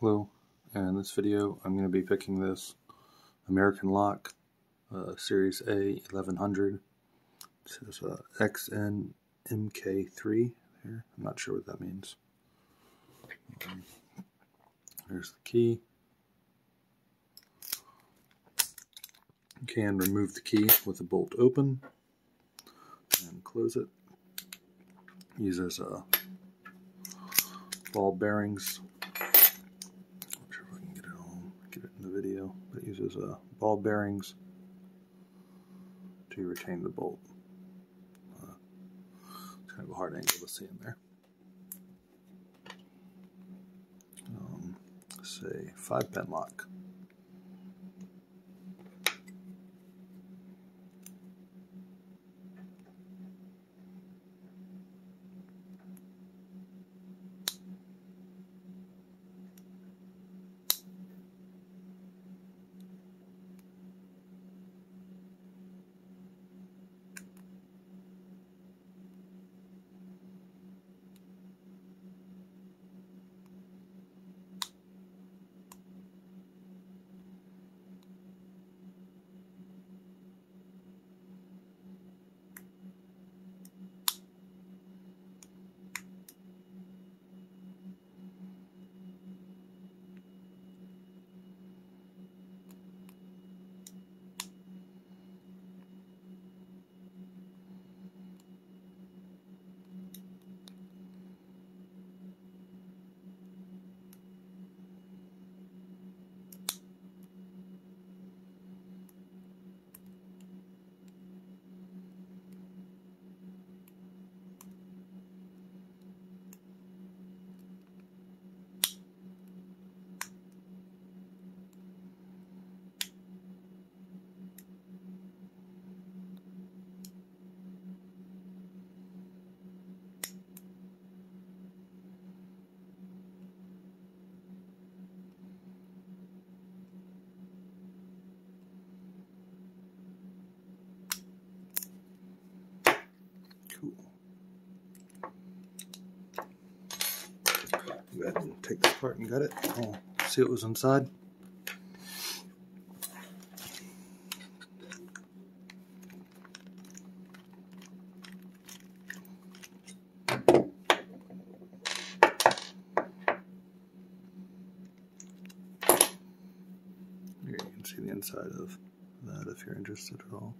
Hello, and in this video I'm going to be picking this American lock series A1100. It says XNMK3 here. I'm not sure what that means. There's the key. You can remove the key with the bolt open and close it. Uses ball bearings. Not sure if I can get it in the video, but it uses ball bearings to retain the bolt. It's kind of a hard angle to see in there. Say 5-pin lock. Cool. Go ahead and take this apart and gut it. I'll see what was inside. Here you can see the inside of that if you're interested at all.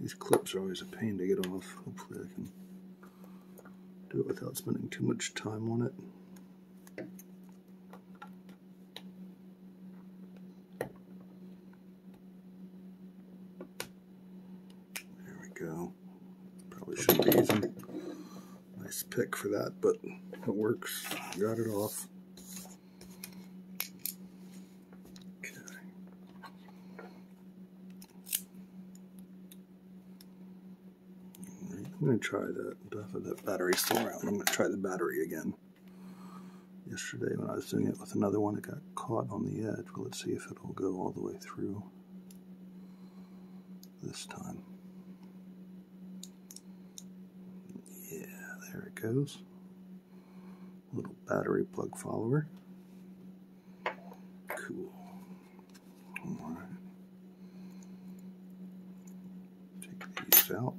These clips are always a pain to get off. Hopefully I can do it without spending too much time on it. There we go. Probably shouldn't be using a nice pick for that, but it works. Got it off. I'm going to try that battery still around. I'm going to try the battery again. Yesterday when I was doing it with another one, it got caught on the edge. Well, let's see if it'll go all the way through this time. Yeah, there it goes. Little battery plug follower. Cool. Alright. Take these out.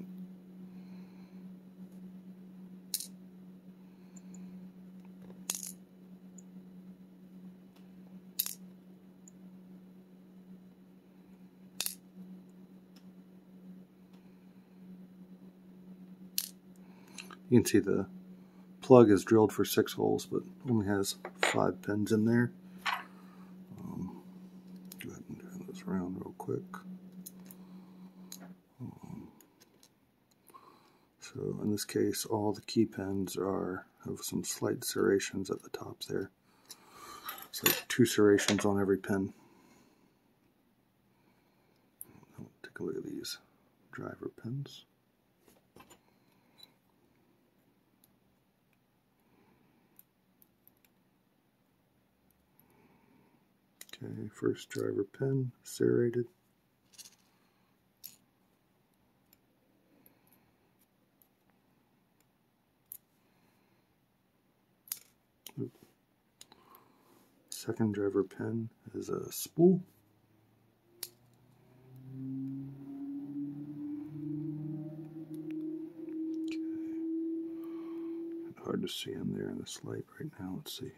You can see the plug is drilled for 6 holes, but only has 5 pins in there. Go ahead and turn this around real quick. So in this case, all the key pins have some slight serrations at the top there. It's like 2 serrations on every pin. Take a look at these driver pins. Okay, first driver pin, serrated. Second driver pin is a spool. Hard to see in there in this light right now. Let's see.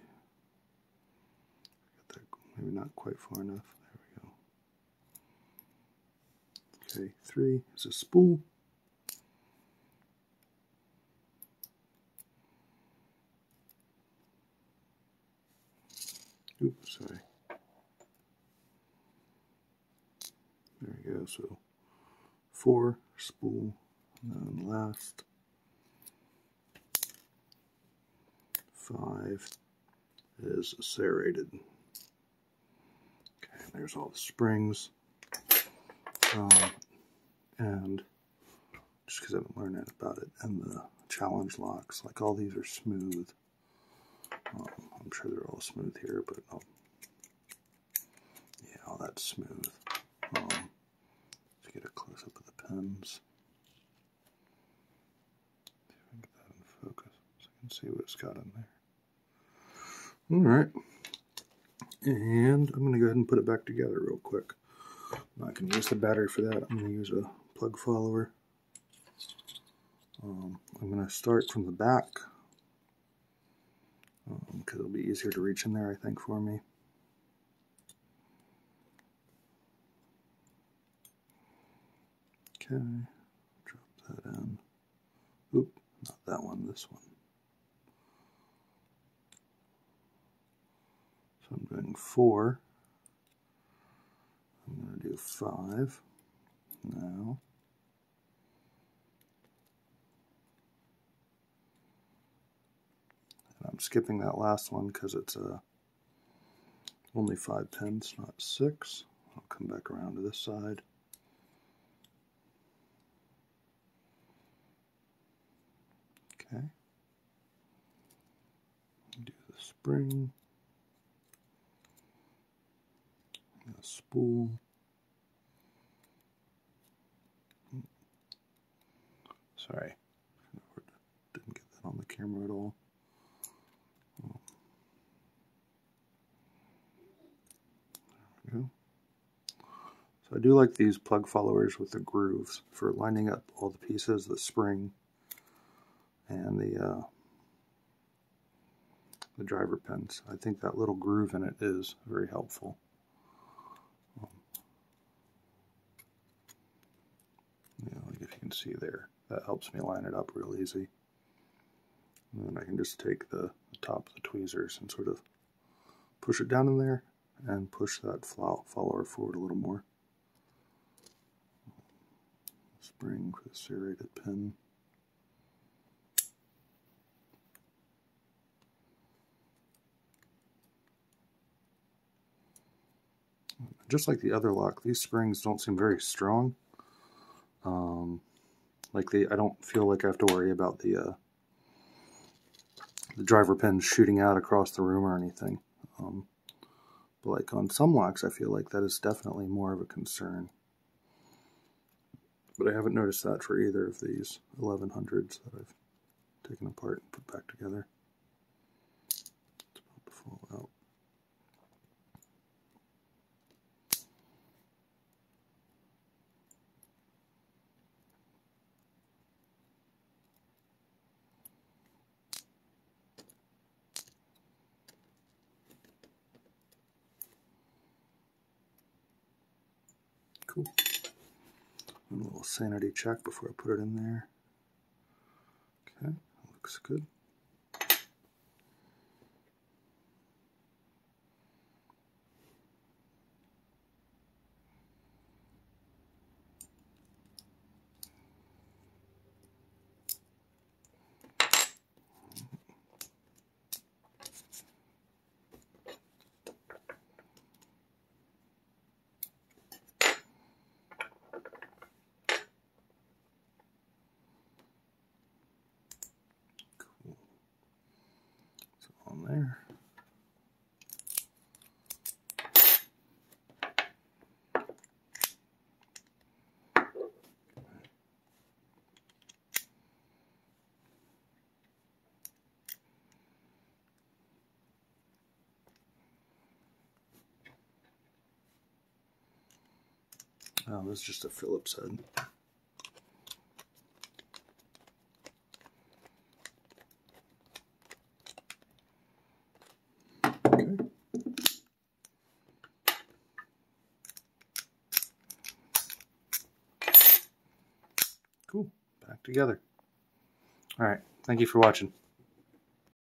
Got that, maybe not quite far enough. There we go. Okay, 3 is a spool. Oops, sorry. There we go. So 4 spool, and then last 5 is serrated. Okay, there's all the springs. And just because I've been learning about it, and the challenge locks, like all these are smooth. I'm sure they're all smooth here, but yeah, all that's smooth. Let's get a close up of the pins. See if I can get that in focus so I can see what it's got in there. Alright, and I'm going to go ahead and put it back together real quick. I'm not going to use the battery for that. I'm going to use a plug follower. I'm going to start from the back because it'll be easier to reach in there, I think, for me. Okay, drop that in. Oop, not that one, this one. So I'm doing 4. I'm going to do 5 now. And I'm skipping that last one because it's only 5 pins, not 6. I'll come back around to this side. Okay. Do the spring. And the spool. Sorry, didn't get that on the camera at all. There we go. So I do like these plug followers with the grooves for lining up all the pieces, the spring and the driver pins. I think that little groove in it is very helpful. Yeah, like if you can see there, that helps me line it up real easy. And then I can just take the top of the tweezers and sort of push it down in there and push that follower forward a little more. Spring for the serrated pin. Just like the other lock, these springs don't seem very strong. I don't feel like I have to worry about the driver pins shooting out across the room or anything. But like on some locks, I feel like that is definitely more of a concern. But I haven't noticed that for either of these 1100s that I've taken apart and put back together. It's about to fall out. Cool. A little sanity check before I put it in there. Okay, looks good. Oh, this is just a Phillips head. Okay. Cool. Back together. All right. Thank you for watching.